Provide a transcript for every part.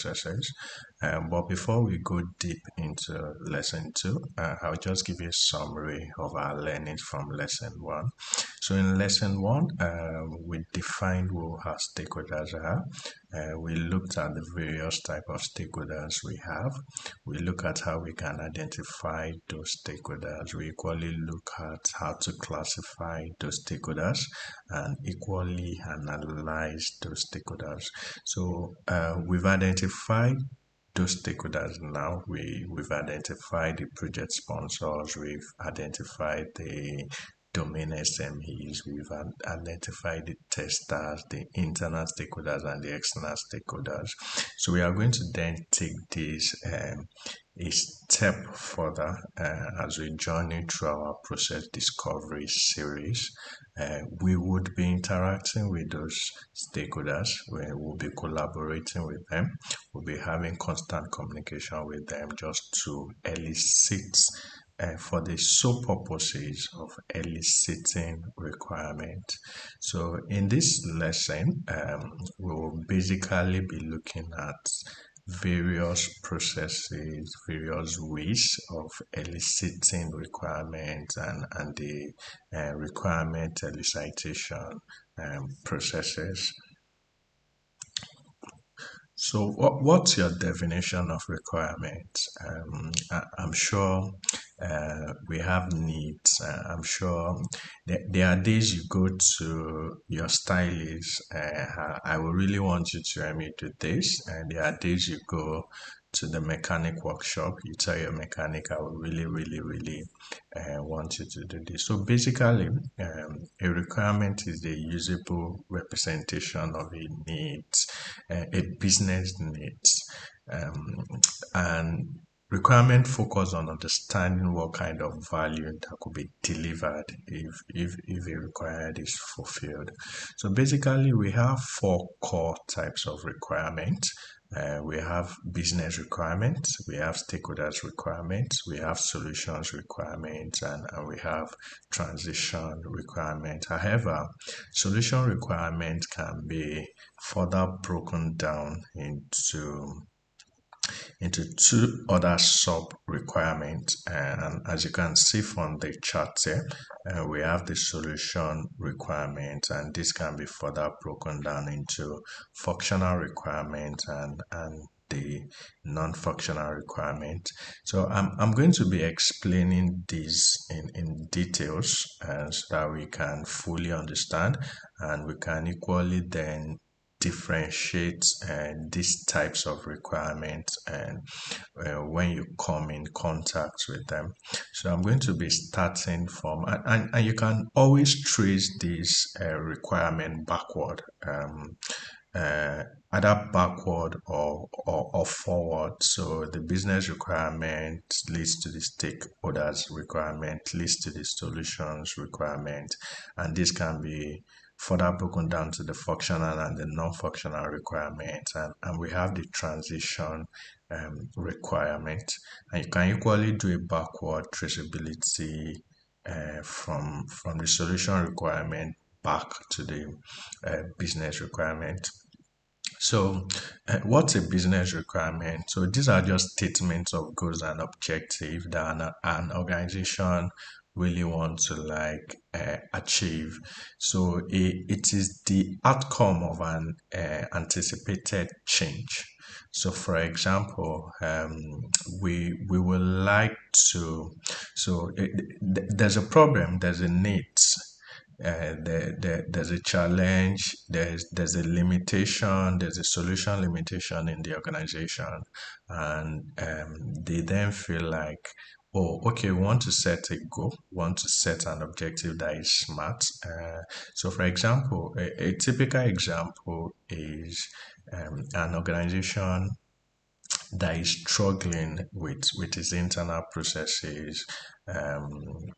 processes. But before we go deep into lesson two, I'll just give you a summary of our learnings from lesson one. So in lesson one, we defined who our stakeholders are. We looked at the various type of stakeholders we have. We look at how we can identify those stakeholders. We equally look at how to classify those stakeholders and equally analyze those stakeholders. So we've identified those stakeholders now. We've identified the project sponsors, we've identified the domain SMEs, we've identified the testers, the internal stakeholders, and the external stakeholders. So we are going to then take this a step further as we journey through our process discovery series. We would be interacting with those stakeholders. We will be collaborating with them. We'll be having constant communication with them just to elicit for the sole purposes of eliciting requirement. So in this lesson, we will basically be looking at various processes, various ways of eliciting requirements and the requirement elicitation processes. So what's your definition of requirements? I'm sure we have needs. I'm sure there are days you go to your stylist. I would really want you to help me do this. And there are days you go to the mechanic workshop. You tell your mechanic, I would really want you to do this. So basically, a requirement is the usable representation of a need, a business needs, and requirement focus on understanding what kind of value that could be delivered if a required is fulfilled. So basically, we have four core types of requirements. We have business requirements, we have stakeholders requirements, we have solutions requirements, and we have transition requirements. However, solution requirements can be further broken down into two other sub requirements, and as you can see from the chart here, we have the solution requirement, and this can be further broken down into functional requirements and the non-functional requirement. So I'm going to be explaining this in details so that we can fully understand, and we can equally then differentiate these types of requirements and when you come in contact with them. So I'm going to be starting from, and you can always trace this requirement backward, either backward or forward. So the business requirement leads to the stakeholders requirement, leads to the solutions requirement, and this can be further broken down to the functional and the non-functional requirements, and we have the transition requirement, and you can equally do a backward traceability from the solution requirement back to the business requirement. So what's a business requirement? So these are just statements of goals and objectives that an organization really want to achieve. So it is the outcome of an anticipated change. So for example, we will like to, there's a problem, there's a need, there's a challenge, there's a limitation, there's a solution limitation in the organization, and they then feel like, oh, okay, we want to set a goal, we want to set an objective that is smart. So for example, a typical example is an organization that is struggling with its internal processes.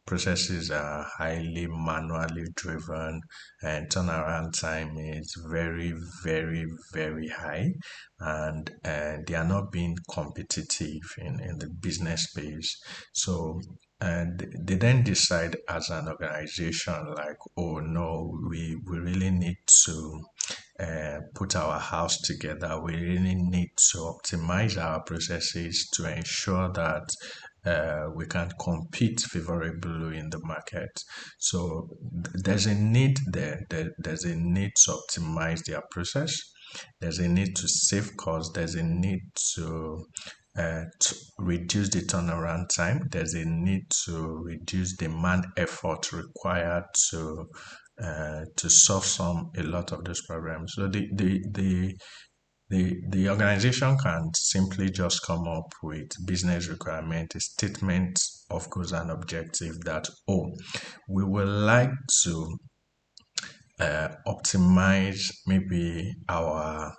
processes are highly manually driven, and turnaround time is very, very, very high, and they are not being competitive in the business space. So and they then decide as an organization like, oh no, we really need to put our house together. We really need to optimize our processes to ensure that we can compete favorably in the market. So there's a need there. There's a need to optimize their process. There's a need to save costs. There's a need to reduce the turnaround time. There's a need to reduce the man effort required to solve a lot of those problems. So the organization can simply just come up with business requirement, a statement of goals and objective that, oh, we would like to optimize maybe our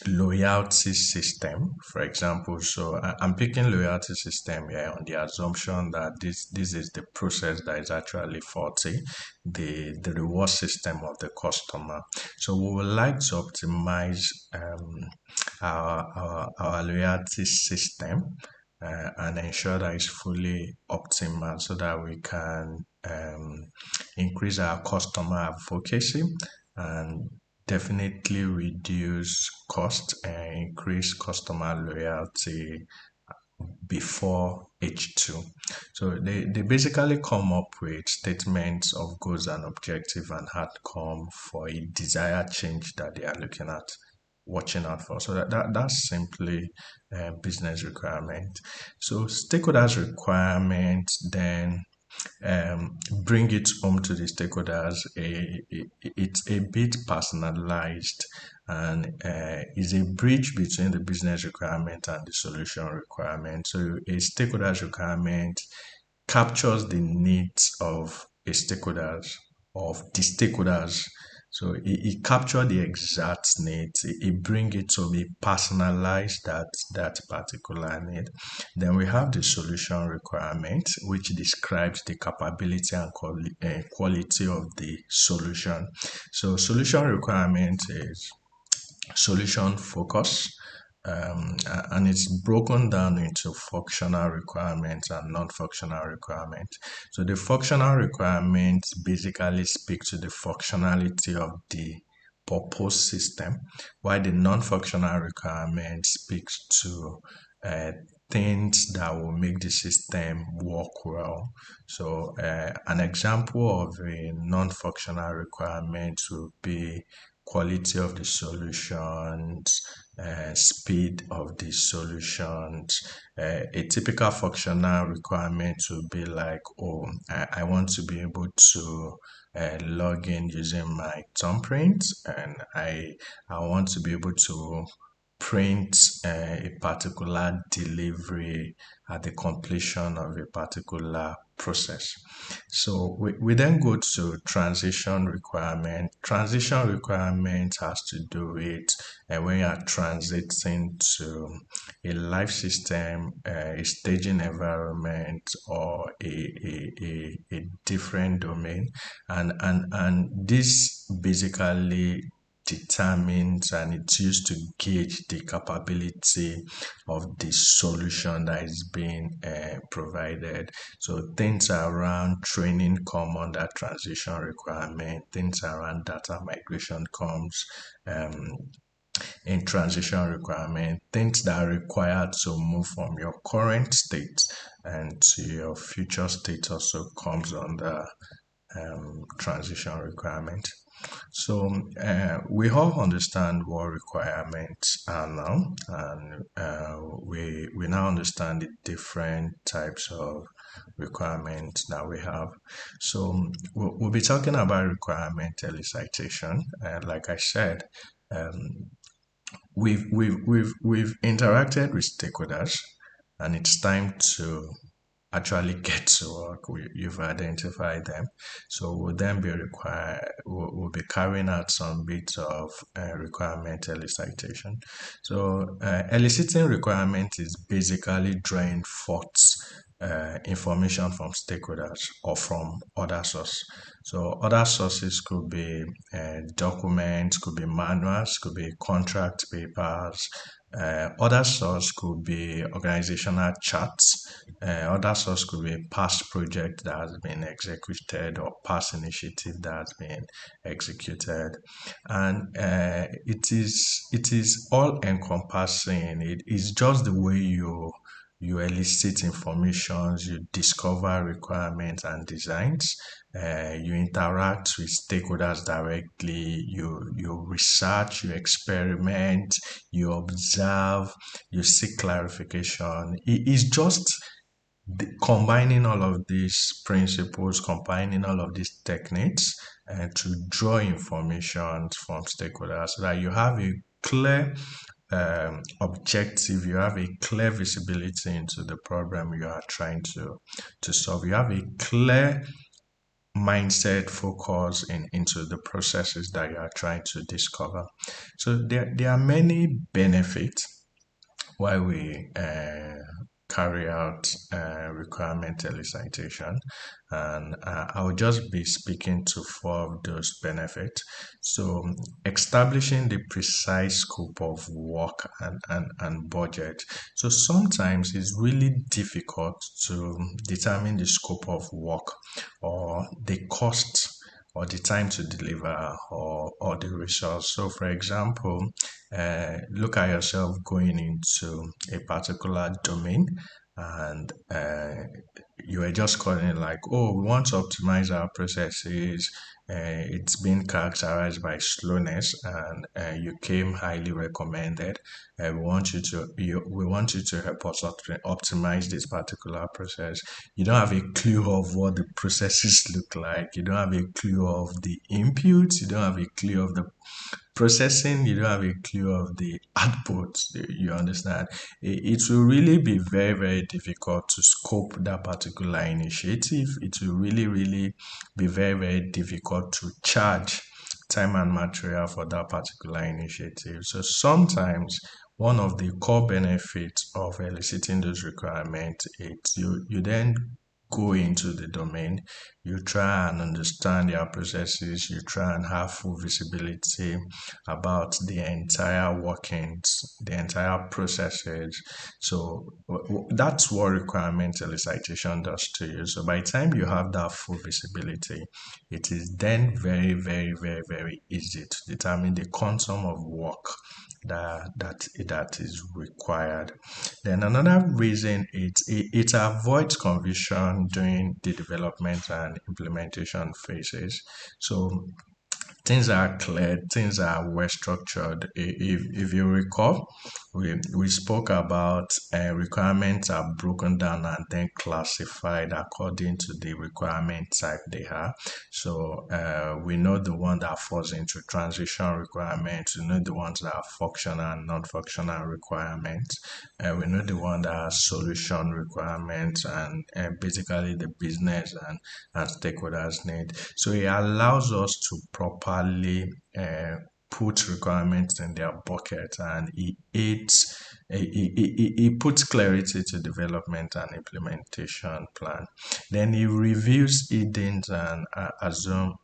loyalty system, for example. So I'm picking loyalty system here on the assumption that this is the process that is actually faulty, the reward system of the customer. So we would like to optimize our loyalty system and ensure that it's fully optimal so that we can increase our customer advocacy and definitely reduce cost and increase customer loyalty before H2. So they basically come up with statements of goals and objective and outcome for a desired change that they are looking at, watching out for. So that's simply business requirement. So stakeholders requirement then bring it home to the stakeholders. It's a bit personalized and is a bridge between the business requirement and the solution requirement. So a stakeholders requirement captures the needs of the stakeholders. So it captures the exact needs. It brings it to be personalized that particular need. Then we have the solution requirement, which describes the capability and quality of the solution. So solution requirement is solution focus, and it's broken down into functional requirements and non-functional requirements. So the functional requirements basically speak to the functionality of the purpose system, while the non-functional requirements speaks to things that will make the system work well. So an example of a non-functional requirement would be quality of the solutions, speed of the solutions. A typical functional requirement would be like, oh, I want to be able to log in using my thumbprint, and I want to be able to print a particular delivery at the completion of a particular process. So we then go to transition requirement. Transition requirement has to do with when you are transiting to a life system, a staging environment, or a different domain. And this basically determines and it's used to gauge the capability of the solution that is being provided. So things around training come under transition requirement, things around data migration comes in transition requirement, things that are required to move from your current state and to your future state also comes under transition requirement. So we all understand what requirements are now, and we now understand the different types of requirements that we have. So we'll be talking about requirement elicitation. Like I said, we've interacted with stakeholders, and it's time to actually get to work. You've identified them, so we'll then be we'll be carrying out some bits of requirement elicitation. So eliciting requirement is basically drawing forth information from stakeholders or from other sources. So other sources could be documents, could be manuals, could be contract papers. Other source could be organizational charts. Other source could be past project that has been executed or past initiative that has been executed, and it is all encompassing. It is just the way you elicit information, you discover requirements and designs, you interact with stakeholders directly, you research, you experiment, you observe, you seek clarification. It is just combining all of these principles, combining all of these techniques, and to draw information from stakeholders so that you have a clear objective, you have a clear visibility into the problem you are trying to solve. You have a clear mindset focus into the processes that you are trying to discover. So there are many benefits why we carry out requirement elicitation, and I'll just be speaking to four of those benefits. So establishing the precise scope of work and budget. So sometimes it's really difficult to determine the scope of work or the cost or the time to deliver or the resource. So for example, look at yourself going into a particular domain, and you are just calling it like, oh, we want to optimize our processes. It's been characterized by slowness, and you came highly recommended. We want you to help us optimize this particular process. You don't have a clue of what the processes look like. You don't have a clue of the inputs. You don't have a clue of the processing. You don't have a clue of the output. You understand? It will really be very, very difficult to scope that particular initiative. It will really, really be very, very difficult to charge time and material for that particular initiative. So sometimes one of the core benefits of eliciting those requirements is you then go into the domain, you try and understand their processes, you try and have full visibility about the entire workings, the entire processes. So that's what requirement elicitation does to you. So by the time you have that full visibility, it is then very, very, very, very easy to determine the quantum of work that is required. Then another reason it avoids confusion during the development and implementation phases. So things are clear, things are well structured. If you recall, we spoke about requirements are broken down and then classified according to the requirement type they have. So we know the one that falls into transition requirements, we know the ones that are functional and non-functional requirements, we know the one that has solution requirements, and basically the business and stakeholders need. So it allows us to properly put requirements in their bucket, and it puts clarity to development and implementation plan. Then it reviews hidden and assume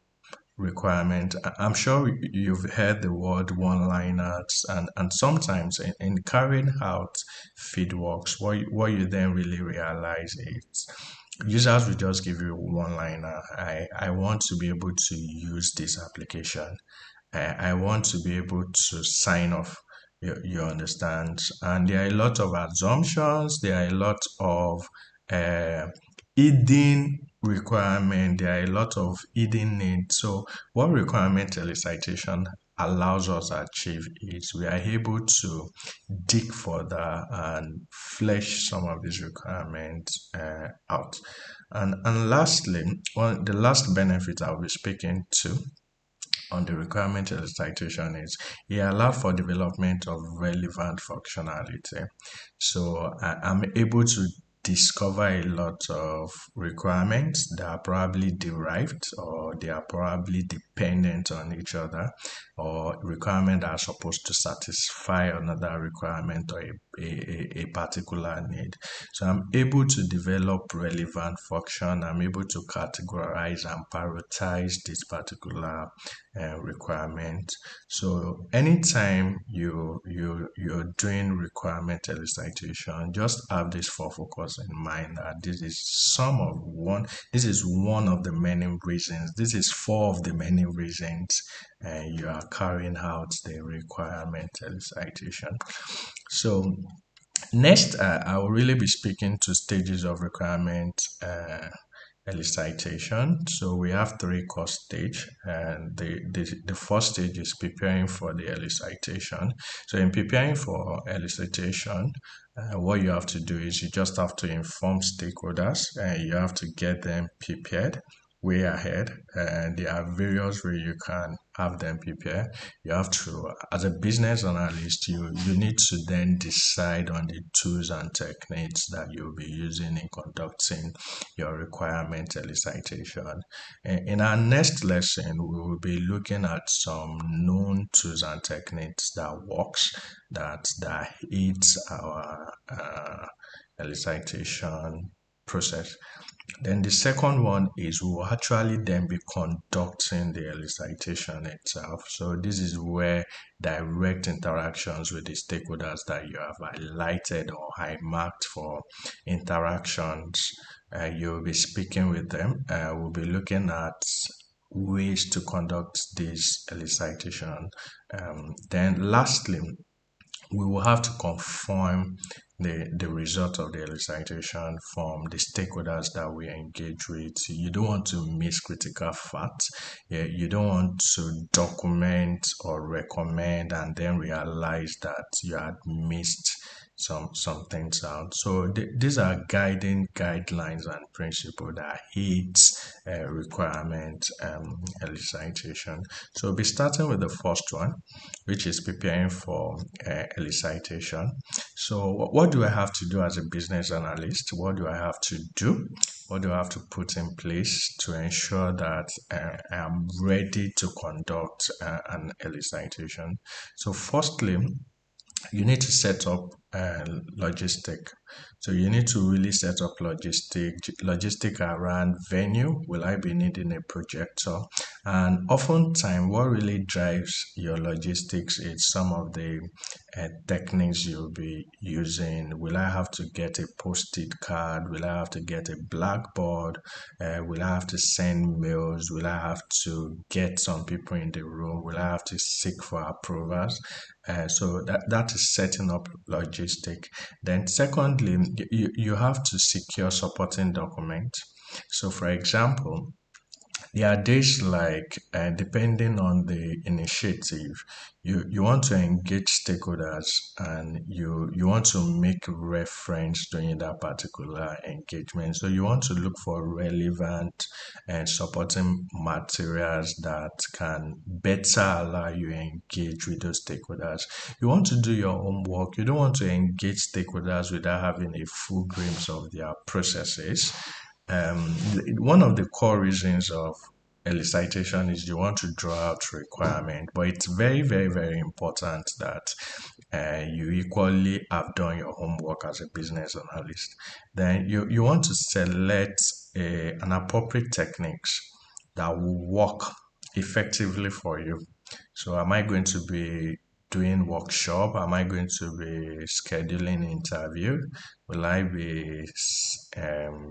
requirement. I'm sure you've heard the word one-liners, and sometimes in carrying out feed works, what you then really realize is users will just give you one-liner. I want to be able to use this application. I want to be able to sign off. You understand? And there are a lot of assumptions. There are a lot of hidden requirement. There are a lot of hidden needs. So what requirement elicitation allows us to achieve is we are able to dig further and flesh some of these requirements out. And lastly, the last benefit I'll be speaking to on the requirement elicitation is it allows for development of relevant functionality. So I'm able to discover a lot of requirements that are probably derived or they are probably dependent on each other, or requirements that are supposed to satisfy another requirement or a particular need. So I'm able to develop relevant function. I'm able to categorize and prioritize this particular requirement. So anytime you're doing requirement elicitation, just have this for focus in mind that this is one of the many reasons, this is four of the many reasons you are carrying out the requirement elicitation. So next, I will really be speaking to stages of requirement elicitation. So we have three core stage, and the first stage is preparing for the elicitation. So in preparing for elicitation, what you have to do is you just have to inform stakeholders, and you have to get them prepared way ahead, and there are various ways you can have them prepare. You have to, as a business analyst, you need to then decide on the tools and techniques that you'll be using in conducting your requirement elicitation. In our next lesson, we will be looking at some known tools and techniques that works, that aids our elicitation process. Then the second one is we will actually then be conducting the elicitation itself. So this is where direct interactions with the stakeholders that you have highlighted or high marked for interactions, you'll be speaking with them. We'll be looking at ways to conduct this elicitation. Then lastly, we will have to confirm the result of the elicitation from the stakeholders that we engage with. You don't want to miss critical facts. You don't want to document or recommend and then realize that you had missed some things out. So these are guiding guidelines and principles that aids requirement elicitation. So we'll be starting with the first one, which is preparing for elicitation. So what do I have to do as a business analyst? What do I have to do? What do I have to put in place to ensure that I'm ready to conduct an elicitation? So firstly, you need to set up logistic. So you need to really set up logistic around venue. Will I be needing a projector? And oftentimes what really drives your logistics is some of the techniques you'll be using. Will I have to get a post-it card? Will I have to get a blackboard? Will I have to send mails? Will I have to get some people in the room? Will I have to seek for approvals? So that is setting up logistic. Then secondly, you have to secure supporting documents. So for example, there are days like, depending on the initiative, you want to engage stakeholders, and you want to make reference during that particular engagement. So you want to look for relevant and supporting materials that can better allow you engage with those stakeholders. You want to do your homework. You don't want to engage stakeholders without having a full glimpse of their processes. One of the core reasons of elicitation is you want to draw out requirement, but it's very, very, very important that you equally have done your homework as a business analyst. Then you want to select an appropriate techniques that will work effectively for you. So am I going to be doing workshop? Am I going to be scheduling interview? Will I be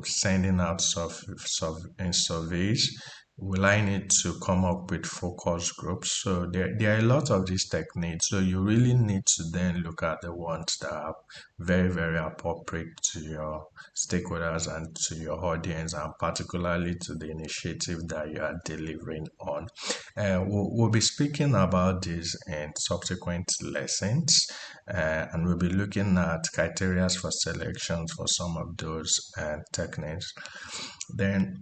sending out surveys? Will I need to come up with focus groups? So there are a lot of these techniques. So you really need to then look at the ones that are very, very appropriate to your stakeholders and to your audience, and particularly to the initiative that you are delivering on. We'll be speaking about this in subsequent lessons, and we'll be looking at criteria for selections for some of those techniques. Then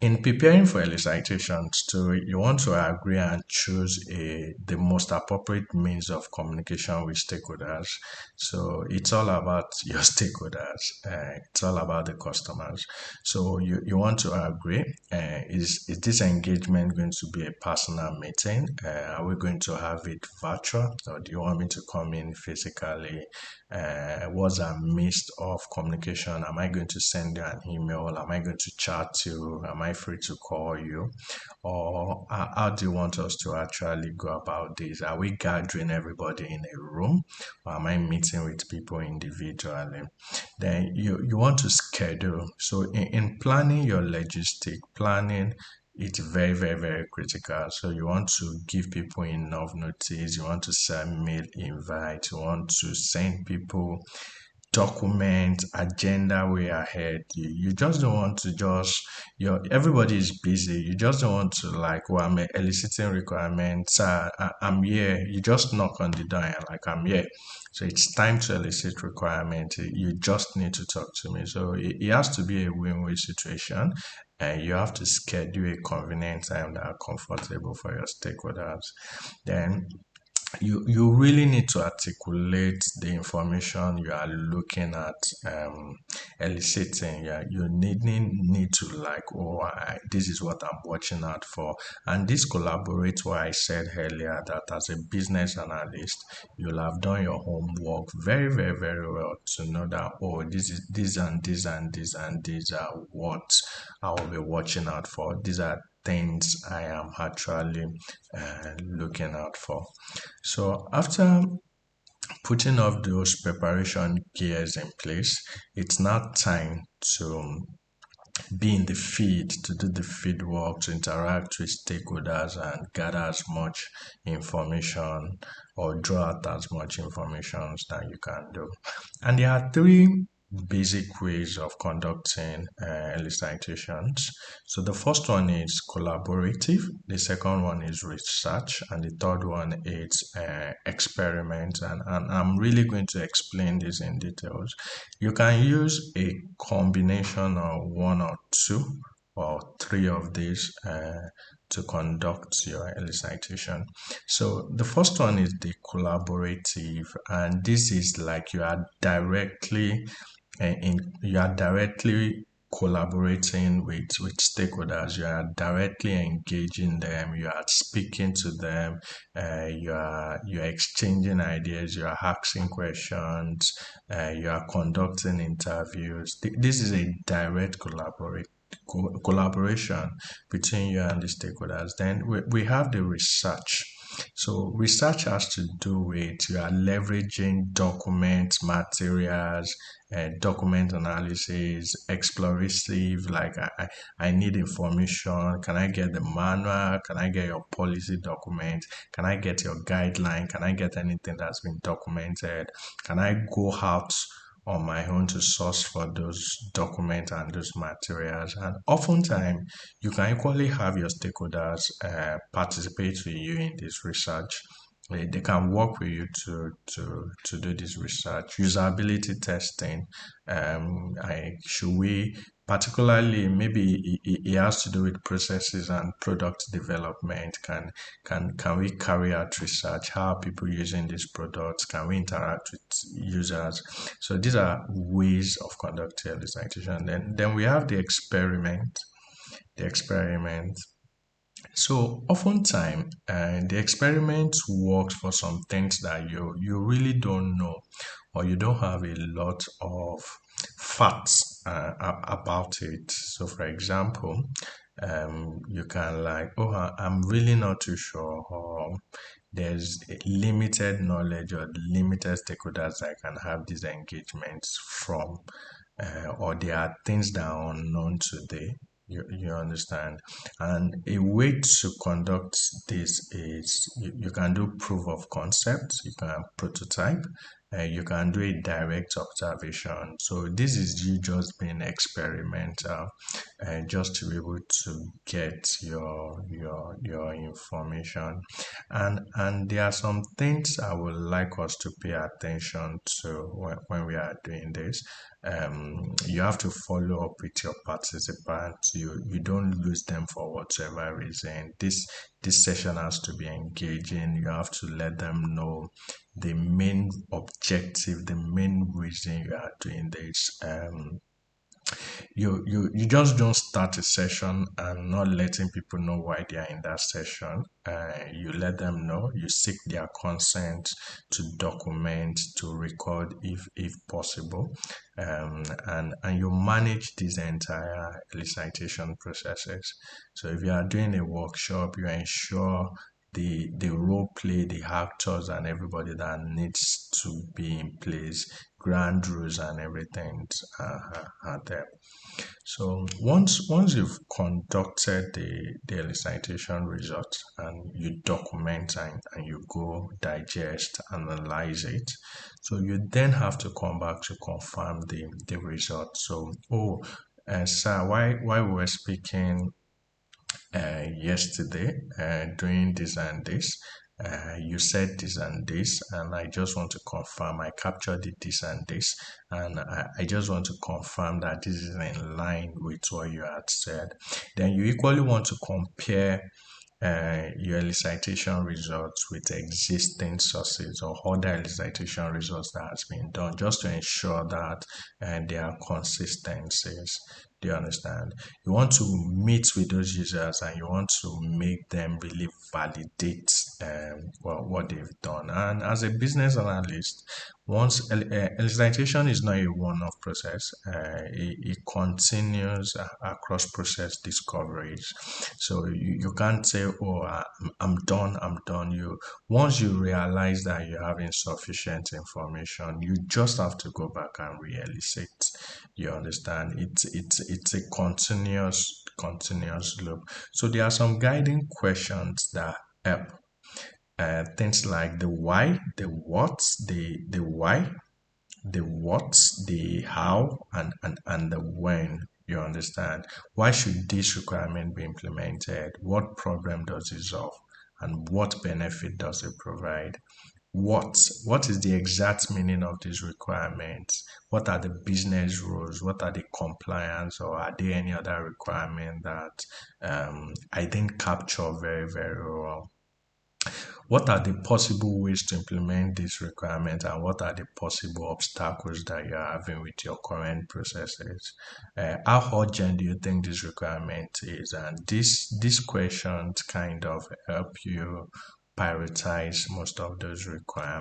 In preparing for elicitations too, you want to agree and choose the most appropriate means of communication with stakeholders. So it's all about your stakeholders. It's all about the customers. So you want to agree. Is this engagement going to be a personal meeting? Are we going to have it virtual, or do you want me to come in physically? What's a mix of communication? Am I going to send you an email? Am I going to chat you? Am I free to call you? Or how do you want us to actually go about this? Are we gathering everybody in a room, or am I meeting with people individually? Then you want to schedule. So in planning your logistic planning, it's very, very, very critical. So you want to give people enough notice. You want to send mail invite. You want to send people document agenda way ahead. You just don't want to just everybody is busy. You just don't want to like, well, I'm eliciting requirements. I'm here. You just knock on the door and like, I'm here. So it's time to elicit requirement. You just need to talk to me. So it has to be a win-win situation. And you have to schedule a convenient time that are comfortable for your stakeholders. Then you really need to articulate the information you are looking at eliciting. Yeah, you need to like, oh, this is what I'm watching out for, and this collaborates what I said earlier, that as a business analyst, you'll have done your homework very, very, very well to know that, oh, this and this and this and these are what I will be watching out for. These are things I am actually looking out for. So after putting off those preparation gears in place, it's now time to be in the field, to do the field work, to interact with stakeholders and gather as much information or draw out as much information that you can do. And there are three basic ways of conducting elicitations. So the first one is collaborative, the second one is research, and the third one is experiment. And I'm really going to explain this in details. You can use a combination of one or two or three of these to conduct your elicitation. So the first one is the collaborative, and this is like you are directly collaborating with stakeholders. You are directly engaging them. You are speaking to them. You are exchanging ideas. You are asking questions. You are conducting interviews. This is a direct collaboration between you and the stakeholders. Then we have the research. So research has to do with you are leveraging documents, materials, document analysis, explorative, like I need information. Can I get the manual? Can I get your policy document? Can I get your guideline? Can I get anything that's been documented? Can I go out on my own to source for those documents and those materials? And oftentimes, you can equally have your stakeholders participate with you in this research. They can work with you to do this research. Usability testing. Should we particularly maybe it has to do with processes and product development. Can we carry out research? How are people using these products? Can we interact with users? So these are ways of conducting elicitation. Then we have the experiment. The experiment. So oftentimes, the experiment works for some things that you really don't know, or you don't have a lot of facts about it. So, for example, you can like, oh, I'm really not too sure, or there's limited knowledge or limited stakeholders I can have these engagements from, or there are things that are unknown today. You understand? And a way to conduct this is you can do proof of concept, you can prototype, You can do a direct observation. So this is you just being experimental, just to be able to get your information. And there are some things I would like us to pay attention to when we are doing this. You have to follow up with your participants. You don't lose them for whatever reason. This session has to be engaging. You have to let them know the main objective, the main reason you are doing this. You just don't start a session and not letting people know why they are in that session. You let them know, you seek their consent to document, to record if possible, and you manage these entire elicitation processes. So if you are doing a workshop, you ensure the role play, the actors and everybody that needs to be in place, ground rules and everything are there. So once you've conducted the elicitation results and you document and you go digest, analyze it, so you then have to come back to confirm the result. So, sir, why we were speaking yesterday, doing this and this. You said this and this, and I just want to confirm I captured it this and this, and I just want to confirm that this is in line with what you had said. Then you equally want to compare your elicitation results with existing sources or other elicitation results that has been done, just to ensure that there are consistencies. Do you understand? You want to meet with those users and you want to make them really validate what they've done. And as a business analyst, once elicitation is not a one-off process, it continues across process discoveries. So you can't say, "Oh, I'm done. I'm done." Once you realize that you have insufficient information, you just have to go back and re-elicit. You understand? It's a continuous loop. So there are some guiding questions that help. Things like the why, the what, the why, the what, the how, and the when. You understand? Why should this requirement be implemented? What problem does it solve? And what benefit does it provide? What is the exact meaning of these requirements? What are the business rules? What are the compliance, or are there any other requirement that I didn't capture very well? What are the possible ways to implement this requirement, and what are the possible obstacles that you're having with your current processes? How urgent do you think this requirement is? And these questions kind of help you prioritize most of those requirements.